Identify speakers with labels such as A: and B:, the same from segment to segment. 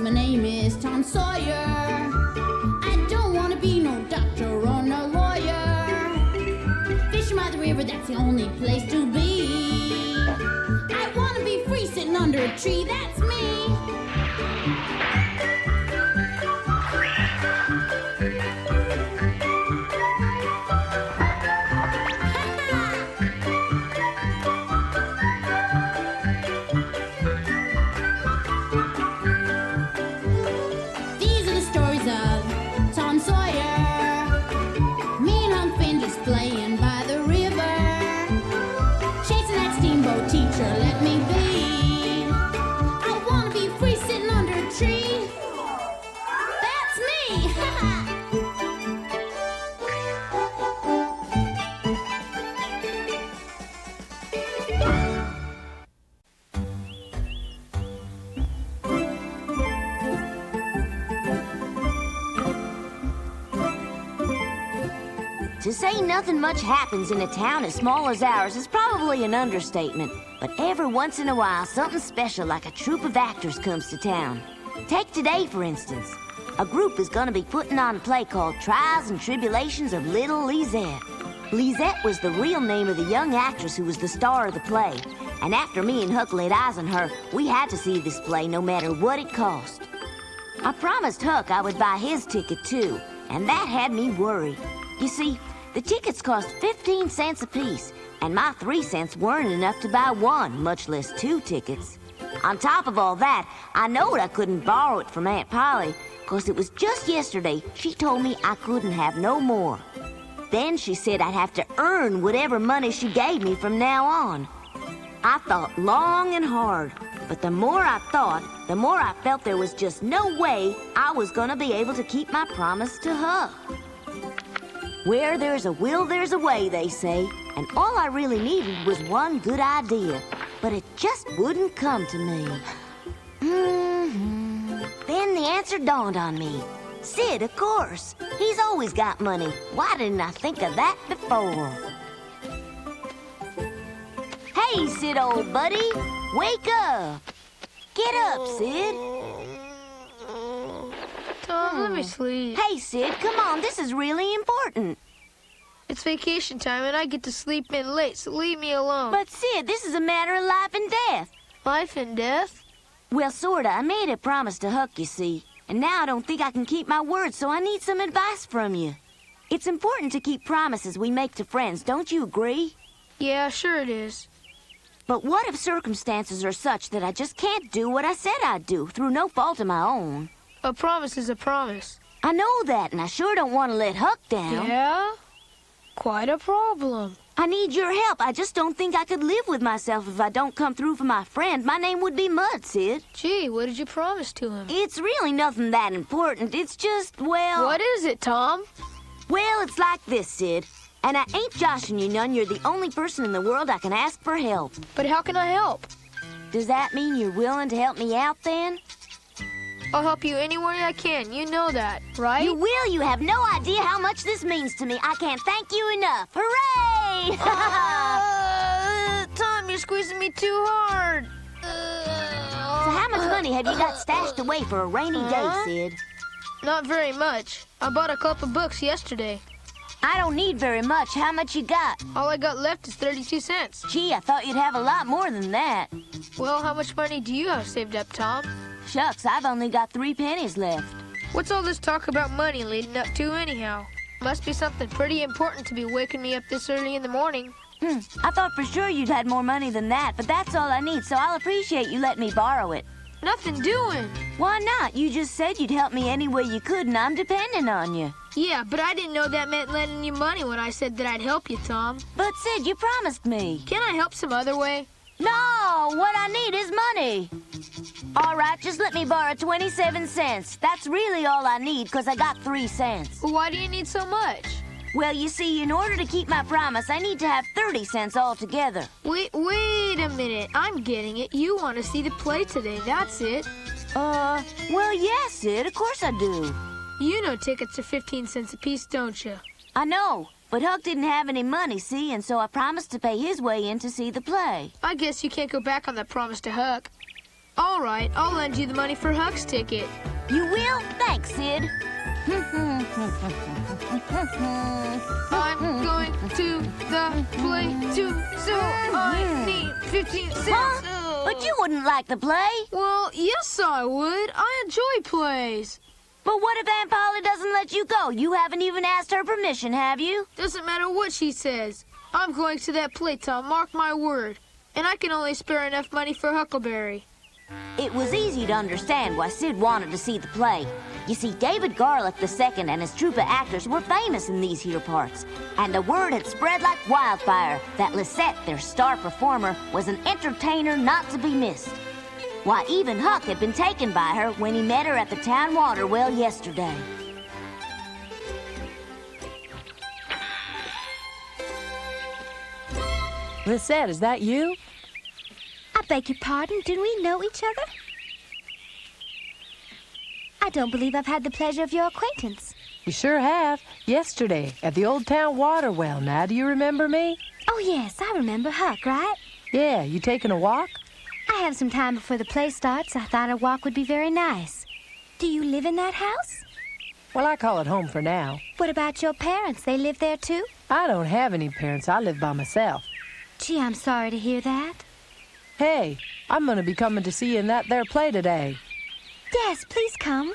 A: my name is Tom Sawyer. I don't want to be no doctor or no lawyer. Fishing by the river, that's the only place to be. I want to be free sitting under a tree, that's me. These are the stories of Tom Sawyer. Me and Unc Finn just playing by the river. Chasing that steamboat teacher, let me be. I want to be free sitting under a tree. That's me!
B: To say nothing much happens in a town as small as ours is probably an understatement. But every once in a while, something special like a troupe of actors comes to town. Take today, for instance. A group is going to be putting on a play called Trials and Tribulations of Little Lisette. Lisette was the real name of the young actress who was the star of the play. And after me and Huck laid eyes on her, we had to see this play no matter what it cost. I promised Huck I would buy his ticket too, and that had me worried. You see, the tickets cost 15 cents apiece, and my 3 cents weren't enough to buy one, much less 2 tickets. On top of all that, I knowed I couldn't borrow it from Aunt Polly, 'cause it was just yesterday she told me I couldn't have no more. Then she said I'd have to earn whatever money she gave me from now on. I thought long and hard, but the more I thought, the more I felt there was just no way I was gonna be able to keep my promise to Huck. Where there's a will, there's a way, they say, and all I really needed was one good idea, but it just wouldn't come to me. Then the answer dawned on me. Sid, of course. He's always got money. Why didn't I think of that before? Hey, Sid, old buddy, wake up. Get up, Sid.
C: Tom, let me sleep.
B: Hey, Sid, come on, this is really important.
C: It's vacation time and I get to sleep in late, so leave me alone.
B: But, Sid, this is a matter of life and death.
C: Life and death?
B: Well, sorta. I made a promise to Huck, you see. And now I don't think I can keep my word, so I need some advice from you. It's important to keep promises we make to friends, don't you agree?
C: Yeah, sure it is.
B: But what if circumstances are such that I just can't do what I said I'd do, through no fault of my own?
C: A promise is a promise.
B: I know that, and I sure don't want to let Huck down.
C: Yeah? Quite a problem.
B: I need your help. I just don't think I could live with myself if I don't come through for my friend. My name would be Mud, Sid.
C: Gee, what did you promise to him?
B: It's really nothing that important. It's just, well...
C: What is it, Tom?
B: Well, it's like this, Sid. And I ain't joshing you none. You're the only person in the world I can ask for help.
C: But how can I help?
B: Does that mean you're willing to help me out, then?
C: I'll help you any way I can. You know that, right?
B: You will. You have no idea how much this means to me. I can't thank you enough. Hooray!
C: Tom, you're squeezing me too hard.
B: So how much money have you got stashed away for a rainy day, Sid?
C: Not very much. I bought a couple of books yesterday.
B: I don't need very much. How much you got?
C: All I got left is 32 cents.
B: Gee, I thought you'd have a lot more than that.
C: Well, how much money do you have saved up, Tom?
B: Shucks, I've only got 3 pennies left.
C: What's all this talk about money leading up to anyhow? Must be something pretty important to be waking me up this early in the morning.
B: I thought for sure you'd had more money than that, but that's all I need, so I'll appreciate you letting me borrow it.
C: Nothing doing.
B: Why not? You just said you'd help me any way you could, and I'm depending on you.
C: Yeah, but I didn't know that meant lending you money when I said that I'd help you, Tom.
B: But, Sid, you promised me.
C: Can I help some other way?
B: No, what I need is money. All right, just let me borrow 27 cents. That's really all I need, because I got 3 cents.
C: Well, why do you need so much?
B: Well, you see, in order to keep my promise, I need to have 30 cents altogether.
C: Wait a minute. I'm getting it. You want to see the play today, that's it.
B: Well, yes, Sid, of course I do.
C: You know tickets are 15 cents apiece, don't you?
B: I know, but Huck didn't have any money, see, and so I promised to pay his way in to see the play.
C: I guess you can't go back on that promise to Huck. All right, I'll lend you the money for Huck's ticket.
B: You will? Thanks, Sid.
C: I'm going to the play too, so I need 15 cents.
B: Huh? But you wouldn't like the play.
C: Well, yes, I would. I enjoy plays.
B: But what if Aunt Polly doesn't let you go? You haven't even asked her permission, have you?
C: Doesn't matter what she says. I'm going to that play, Tom, mark my word. And I can only spare enough money for Huckleberry.
B: It was easy to understand why Sid wanted to see the play. You see, David Garlick II and his troupe of actors were famous in these here parts. And the word had spread like wildfire that Lisette, their star performer, was an entertainer not to be missed. Why, even Huck had been taken by her when he met her at the town water well yesterday.
D: Lisette, is that you?
E: I beg your pardon, do we know each other? I don't believe I've had the pleasure of your acquaintance.
D: You sure have. Yesterday, at the old town water well. Now, do you remember me?
E: Oh, yes, I remember Huck, right?
D: Yeah, you taking a walk?
E: I have some time before the play starts. I thought a walk would be very nice. Do you live in that house?
D: Well, I call it home for now.
E: What about your parents? They live there, too?
D: I don't have any parents. I live by myself.
E: Gee, I'm sorry to hear that.
D: Hey, I'm gonna be coming to see you in that there play today.
E: Yes, please come.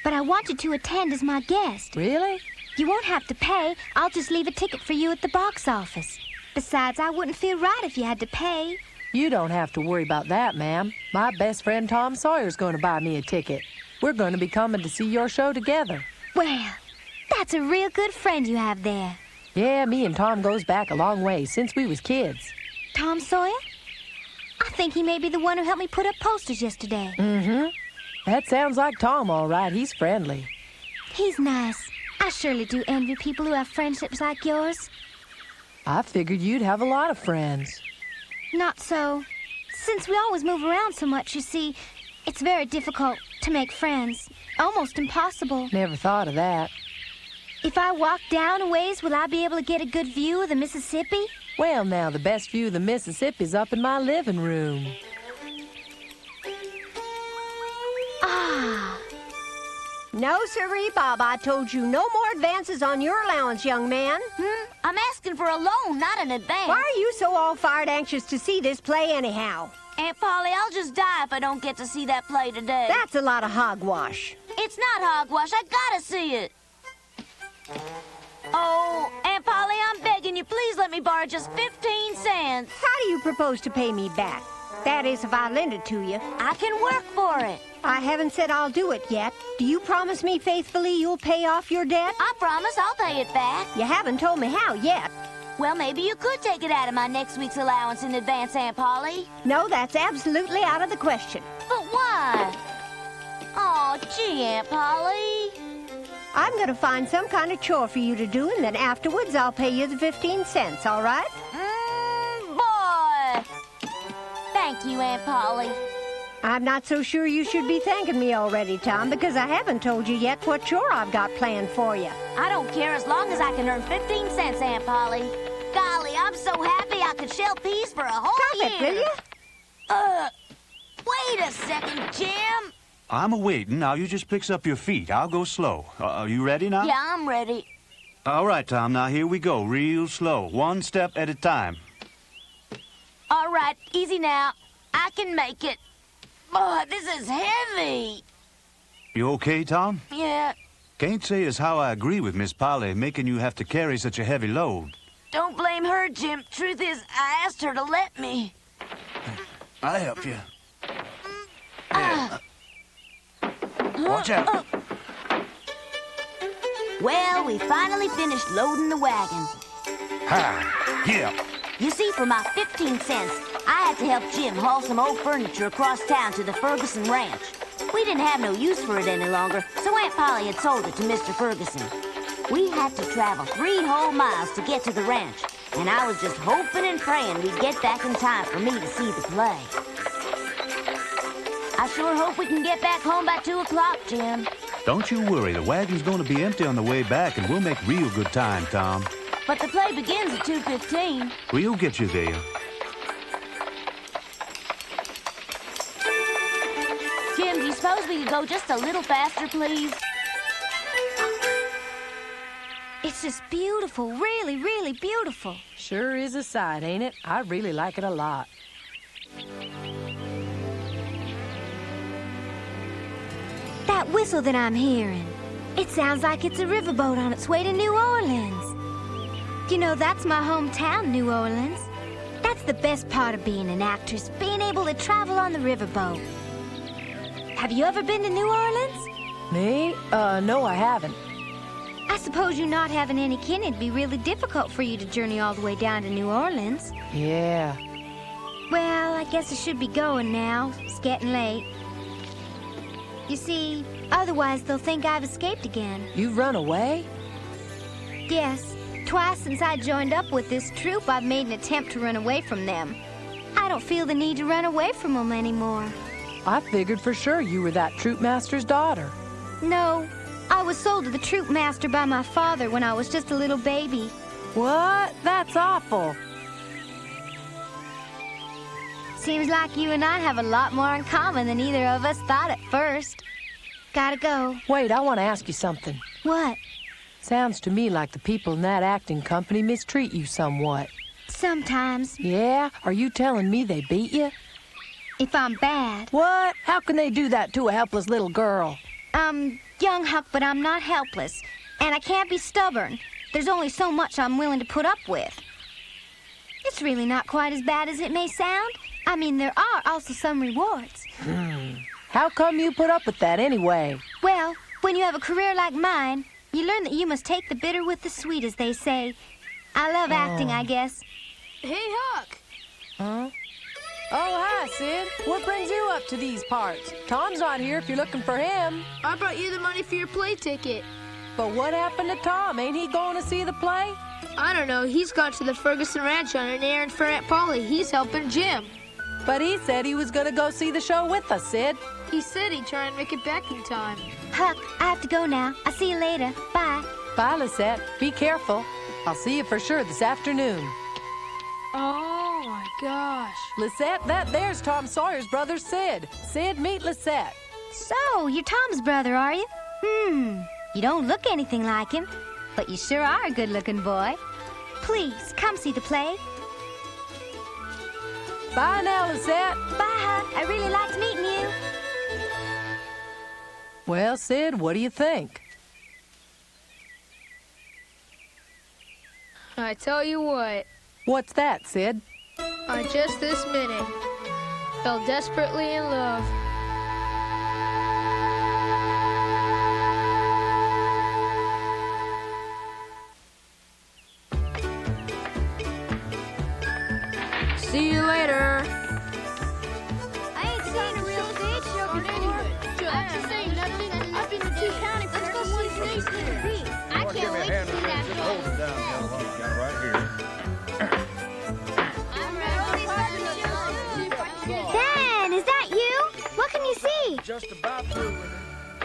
E: But I want you to attend as my guest.
D: Really?
E: You won't have to pay. I'll just leave a ticket for you at the box office. Besides, I wouldn't feel right if you had to pay.
D: You don't have to worry about that, ma'am. My best friend Tom Sawyer's gonna buy me a ticket. We're gonna be coming to see your show together.
E: Well, that's a real good friend you have there.
D: Yeah, me and Tom goes back a long way, since we was kids.
E: Tom Sawyer? I think he may be the one who helped me put up posters yesterday.
D: Mm-hmm. That sounds like Tom, all right. He's friendly.
E: He's nice. I surely do envy people who have friendships like yours.
D: I figured you'd have a lot of friends.
E: Not so. Since we always move around so much, you see, it's very difficult to make friends. Almost impossible.
D: Never thought of that.
E: If I walk down a ways, will I be able to get a good view of the Mississippi?
D: Well, now, the best view of the Mississippi's up in my living room.
E: Ah.
F: No, sirree, Bob. I told you no more advances on your allowance, young man.
B: I'm asking for a loan, not an advance.
F: Why are you so all-fired anxious to see this play anyhow?
B: Aunt Polly, I'll just die if I don't get to see that play today.
F: That's a lot of hogwash.
B: It's not hogwash. I gotta see it. Oh, Aunt Polly, I'm begging you, please let me borrow just 15 cents.
F: How do you propose to pay me back? That is, if I lend it to you.
B: I can work for it.
F: I haven't said I'll do it yet. Do you promise me faithfully you'll pay off your debt?
B: I promise I'll pay it back.
F: You haven't told me how yet.
B: Well, maybe you could take it out of my next week's allowance in advance, Aunt Polly.
F: No, that's absolutely out of the question.
B: But why? Oh, gee, Aunt Polly.
F: I'm going to find some kind of chore for you to do, and then afterwards I'll pay you the 15 cents, all right?
B: Boy. Thank you, Aunt Polly.
F: I'm not so sure you should be thanking me already, Tom, because I haven't told you yet what chore I've got planned for you.
B: I don't care as long as I can earn 15 cents, Aunt Polly. Golly, I'm so happy I could shell peas for a whole year.
F: Stop it, will you?
B: Wait a second, Jim.
G: I'm a-waiting. Now you just picks up your feet. I'll go slow. Are you ready now?
B: Yeah, I'm ready.
G: All right, Tom. Now here we go. Real slow. One step at a time.
B: All right, easy now. I can make it. Boy, this is heavy.
G: You okay, Tom?
B: Yeah,
G: Can't say as how I agree with Miss Polly making you have to carry such a heavy load.
B: don't blame her, Jim. Truth is, I asked her to let me.
G: I'll help you. Watch out.
B: Well, we finally finished loading the wagon.
G: Ha! Yeah.
B: You see, for my 15 cents, I had to help Jim haul some old furniture across town to the Ferguson ranch. We didn't have no use for it any longer, so Aunt Polly had sold it to Mr. Ferguson. We had to travel 3 whole miles to get to the ranch, and I was just hoping and praying we'd get back in time for me to see the play. I sure hope we can get back home by 2 o'clock, Jim.
G: Don't you worry. The wagon's going to be empty on the way back, and we'll make real good time, Tom.
B: But the play begins at 2:15.
G: We'll get you there.
B: suppose we could go just a little faster, please?
E: It's just beautiful, really, really beautiful.
D: Sure is a sight, ain't it? I really like it a lot.
E: That whistle that I'm hearing, it sounds like it's a riverboat on its way to New Orleans. You know, that's my hometown, New Orleans. That's the best part of being an actress, being able to travel on the riverboat. Have you ever been to New Orleans?
D: Me? No, I haven't.
E: I suppose you not having any kin, it'd be really difficult for you to journey all the way down to New Orleans.
D: Yeah.
E: Well, I guess I should be going now. It's getting late. You see, otherwise they'll think I've escaped again.
D: You've run away?
E: Yes. Twice since I joined up with this troupe, I've made an attempt to run away from them. I don't feel the need to run away from them anymore.
D: I figured for sure you were that troop master's daughter.
E: No, I was sold to the troop master by my father when I was just a little baby.
D: What? That's awful.
E: Seems like you and I have a lot more in common than either of us thought at first. Gotta go.
D: Wait, I want to ask you something.
E: What?
D: Sounds to me like the people in that acting company mistreat you somewhat.
E: Sometimes.
D: Yeah? Are you telling me they beat you?
E: If I'm bad.
D: What? How can they do that to a helpless little girl?
E: I'm young, Huck, but I'm not helpless. And I can't be stubborn. There's only so much I'm willing to put up with. It's really not quite as bad as it may sound. I mean, there are also some rewards.
D: How come you put up with that anyway?
E: Well, when you have a career like mine, you learn that you must take the bitter with the sweet, as they say. I love acting, I guess.
C: Hey, Huck.
D: Huh? Oh, hi, Sid. What brings you up to these parts? Tom's not here if you're looking for him.
C: I brought you the money for your play ticket.
D: But what happened to Tom? Ain't he going to see the play?
C: I don't know. He's gone to the Ferguson Ranch on an errand for Aunt Polly. He's helping Jim.
D: But he said he was going to go see the show with us, Sid.
C: He said he'd try and make it back in time.
E: Huck, I have to go now. I'll see you later. Bye.
D: Bye, Lisette. Be careful. I'll see you for sure this afternoon.
C: Oh, my gosh.
D: Lisette, that there's Tom Sawyer's brother, Sid. Sid, meet Lisette.
E: So, you're Tom's brother, are you? You don't look anything like him, but you sure are a good-looking boy. Please, come see the play.
D: Bye now, Lisette.
E: Bye, Huck. I really liked meeting you.
D: Well, Sid, what do you think?
C: I tell you what,
D: What's that, Sid?
C: I just this minute fell desperately in love. See you later.
E: I ain't seen a real stage show before.
A: I'm just saying nothing. I've been to 2 county for the one stage there. I can't wait to see that show.
H: Hold it down, young lady. Got it right here.
A: I'm ready.
E: Ben, is that you? What can you see?
H: Just about through with it.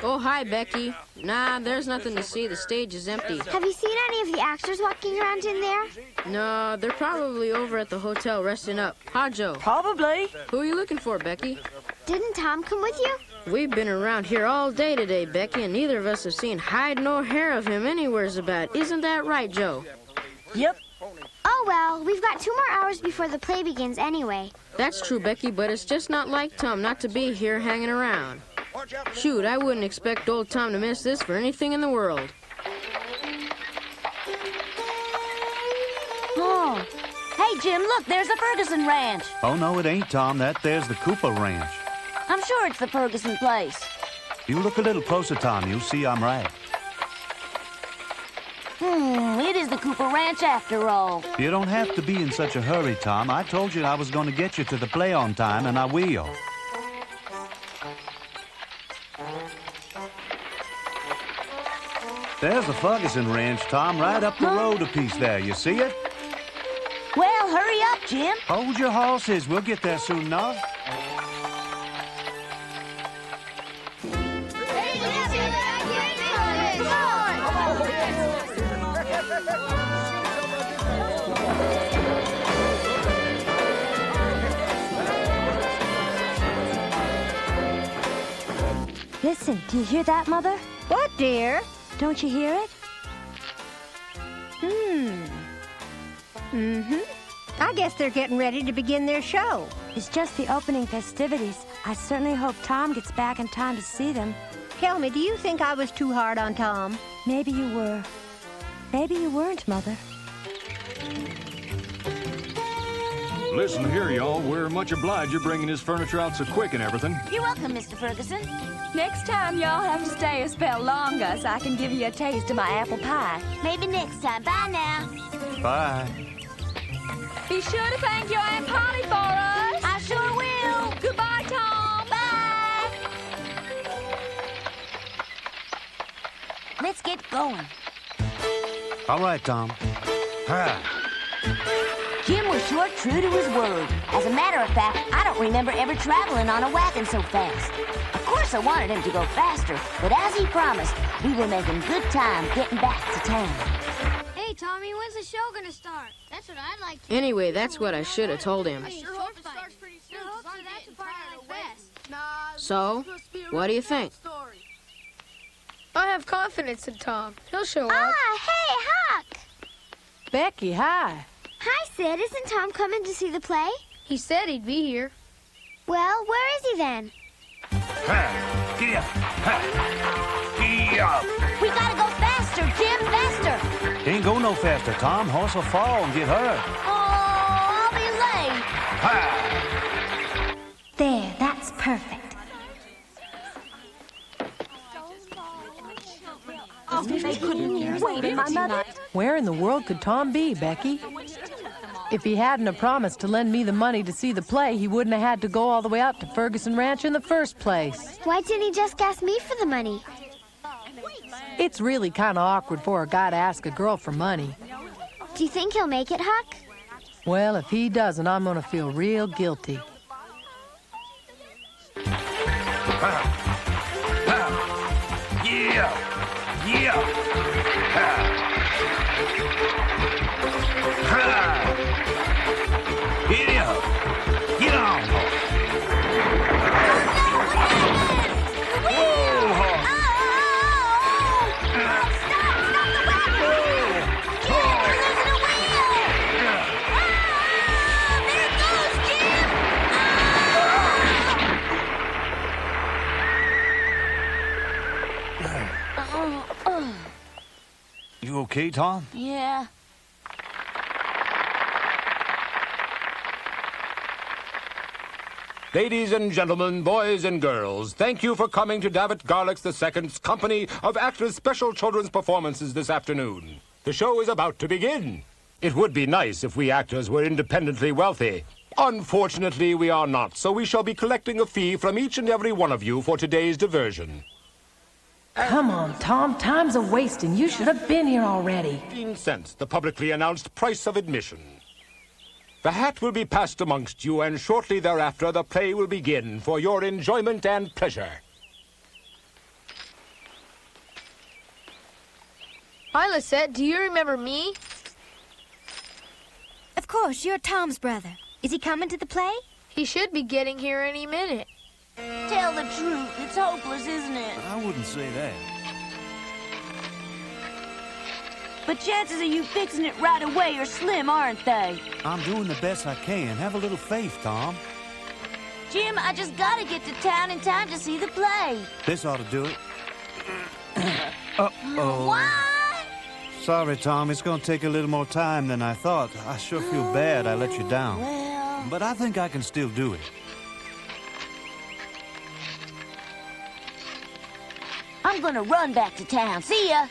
I: Oh, hi, Becky. Nah, there's nothing to see. The stage is empty.
E: Have you seen any of the actors walking around in there?
I: No, they're probably over at the hotel resting up. Huh, Joe?
D: Probably.
I: Who are you looking for, Becky?
E: Didn't Tom come with you?
I: We've been around here all day today, Becky, and neither of us have seen hide nor hair of him anywheres about. Isn't that right, Joe?
D: Yep.
E: Oh, well, we've got 2 more hours before the play begins anyway.
I: That's true, Becky, but it's just not like Tom not to be here hanging around. Shoot, I wouldn't expect old Tom to miss this for anything in the world.
B: Oh. Hey, Jim, look, there's the Ferguson Ranch.
G: Oh, no, it ain't, Tom. There's the Cooper Ranch.
B: I'm sure it's the Ferguson place.
G: You look a little closer, Tom. You'll see I'm right.
B: It is the Cooper Ranch after all.
G: You don't have to be in such a hurry, Tom. I told you I was going to get you to the play on time, and I will. There's the Ferguson Ranch, Tom, right up the road a piece there. You see it?
B: Well, hurry up, Jim.
G: Hold your horses. We'll get there soon enough.
E: Listen, do you hear that, Mother?
F: What, dear?
E: Don't you hear it?
F: I guess they're getting ready to begin their show.
E: It's just the opening festivities. I certainly hope Tom gets back in time to see them.
F: Tell me, do you think I was too hard on Tom?
E: Maybe you were. Maybe you weren't, Mother.
H: Listen here, y'all. We're much obliged you're bringing this furniture out so quick and everything.
B: You're welcome, Mr. Ferguson.
J: Next time, y'all have to stay a spell longer so I can give you a taste of my apple pie.
B: Maybe next time. Bye now.
G: Bye.
J: Be sure to thank your Aunt Polly for us.
B: I sure will.
J: Goodbye, Tom.
B: Bye. Let's get going.
G: All right, Tom.
B: Jim was sure true to his word. As a matter of fact, I don't remember ever traveling on a wagon so fast. Of course, I wanted him to go faster, but as he promised, we were making good time getting back to town.
E: Hey, Tommy, when's the show gonna start? That's what I'd like to.
I: Anyway, that's what I should have told him.
E: sure hope it starts pretty soon. That's the part I like best.
I: So, what do you think?
C: I have confidence in Tom. He'll show up.
E: Ah, hey, Huck!
D: Becky, hi.
E: Hi, Sid. Isn't Tom coming to see the play?
C: He said he'd be here.
E: Well, where is he then?
H: Giddy up. Giddy up.
B: We gotta go faster, Jim, faster.
G: Can't go no faster, Tom. Horse will fall and get hurt.
B: Oh, I'll be late.
E: There, that's perfect.
J: Wait, my mother.
D: Where in the world could Tom be, Becky? If he hadn't have promised to lend me the money to see the play, he wouldn't have had to go all the way out to Ferguson Ranch in the first place.
E: Why didn't he just ask me for the money?
D: It's really kind of awkward for a guy to ask a girl for money.
E: Do you think he'll make it, Huck?
D: Well, if he doesn't, I'm gonna feel real guilty.
H: Yeah. Yeah. Giddy up. Get on.
G: You okay, Tom?
B: Yeah.
K: Ladies and gentlemen, boys and girls, thank you for coming to Davitt Garlick's II's company of actors' special children's performances this afternoon. The show is about to begin. It would be nice if we actors were independently wealthy. Unfortunately, we are not, so we shall be collecting a fee from each and every one of you for today's diversion.
D: Come on, Tom. Time's a-wasting. You should have been here already.
K: 15 cents, the publicly announced price of admission. The hat will be passed amongst you, and shortly thereafter the play will begin for your enjoyment and pleasure.
C: Hi, Lisette. Do you remember me?
E: Of course, you're Tom's brother. Is he coming to the play?
C: He should be getting here any minute.
B: Tell the truth. It's hopeless, isn't it?
G: I wouldn't say that.
B: But chances of you fixing it right away are slim, aren't they?
G: I'm doing the best I can. Have a little faith, Tom.
B: Jim, I just gotta get to town in time to see the play.
G: This ought to do it. Uh-oh.
B: What?
G: Sorry, Tom. It's going to take a little more time than I thought. I sure feel bad I let you down.
B: Well...
G: But I think I can still do it.
B: I'm gonna run back to town. See ya.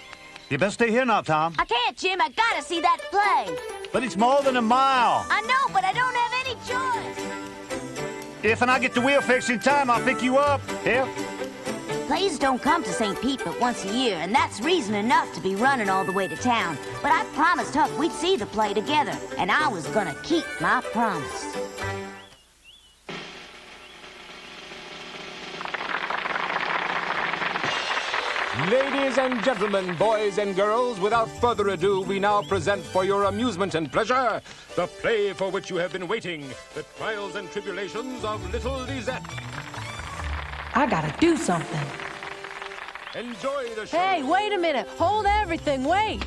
G: You best stay here now, Tom.
B: I can't, Jim. I gotta see that play.
G: But it's more than a mile.
B: I know, but I don't have any choice.
G: If and I get the wheel fixed in time, I'll pick you up. Here.
B: Plays don't come to St. Pete but once a year, and that's reason enough to be running all the way to town. But I promised Huck we'd see the play together, and I was gonna keep my promise.
K: Ladies and gentlemen, boys and girls, without further ado, we now present for your amusement and pleasure the play for which you have been waiting, The Trials and Tribulations of Little Lisette.
D: I gotta do something.
K: Enjoy the show.
D: Hey, wait a minute. Hold everything. Wait.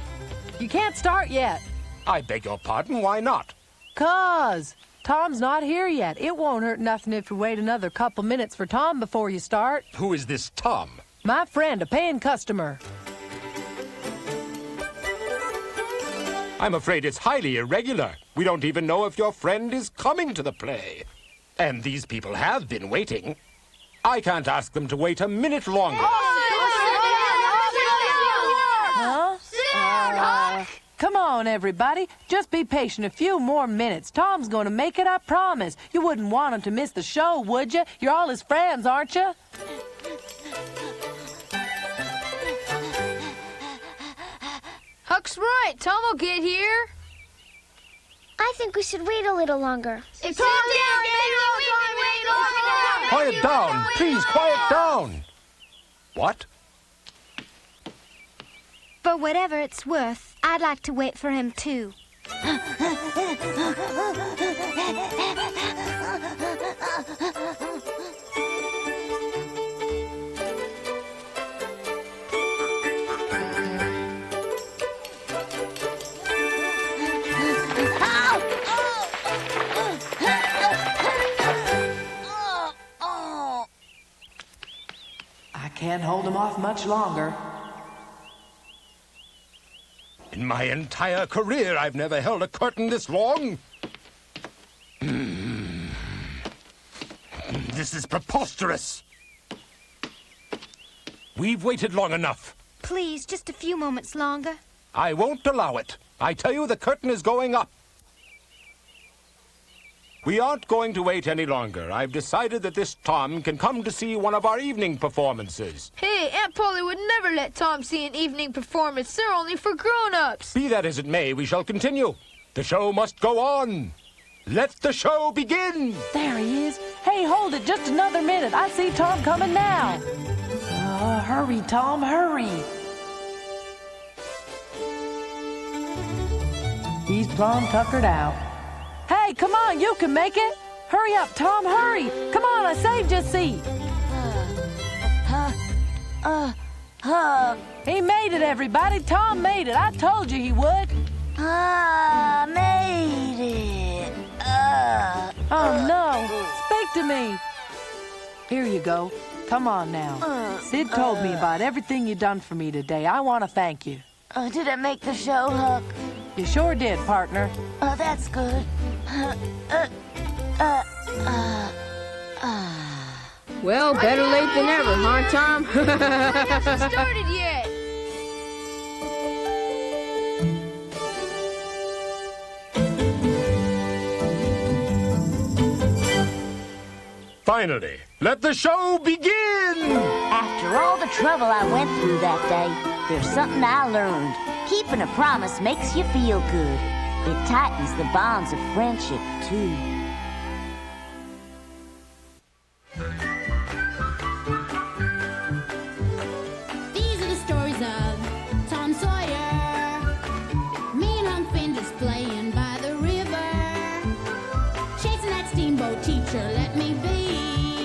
D: You can't start yet.
K: I beg your pardon, why not?
D: 'Cause Tom's not here yet. It won't hurt nothing if you wait another couple minutes for Tom before you start.
K: Who is this Tom?
D: My friend, a paying customer.
K: I'm afraid it's highly irregular. We don't even know if your friend is coming to the play. And these people have been waiting. I can't ask them to wait a minute longer.
D: Huh? Come on, everybody. Just be patient a few more minutes. Tom's going to make it, I promise. You wouldn't want him to miss the show, would you? You're all his friends, aren't you?
C: Huck's right. Tom will get here.
E: I think we should wait a little longer.
C: If Tom didn't get here, we can wait longer.
K: Quiet down. Please, quiet down. What?
E: For whatever it's worth, I'd like to wait for him too.
D: I can't hold him off much longer.
K: In my entire career, I've never held a curtain this long. This is preposterous. We've waited long enough.
E: Please, just a few moments longer.
K: I won't allow it. I tell you, the curtain is going up. We aren't going to wait any longer. I've decided that this Tom can come to see one of our evening performances.
C: Hey, Aunt Polly would never let Tom see an evening performance. They're only for grown-ups.
K: Be that as it may, we shall continue. The show must go on. Let the show begin.
D: There he is. Hey, hold it just another minute. I see Tom coming now. Hurry, Tom, hurry. He's plumb tuckered out. Hey, come on, you can make it. Hurry up, Tom, hurry. Come on, I saved your seat. He made it, everybody. Tom made it. I told you he would.
B: Made it.
D: Oh, no. Speak to me. Here you go. Come on now. Sid told me about everything you done for me today. I want to thank you.
B: Did I make the show, Huck?
D: You sure did, partner.
B: That's good.
I: Well, better late than never, huh, Tom?
C: Hasn't started yet.
K: Finally, let the show begin!
B: After all the trouble I went through that day, there's something I learned. Keeping a promise makes you feel good. It tightens the bonds of friendship, too.
A: These are the stories of Tom Sawyer. Me and Unc Finn just playing by the river. Chasing that steamboat teacher, let me be.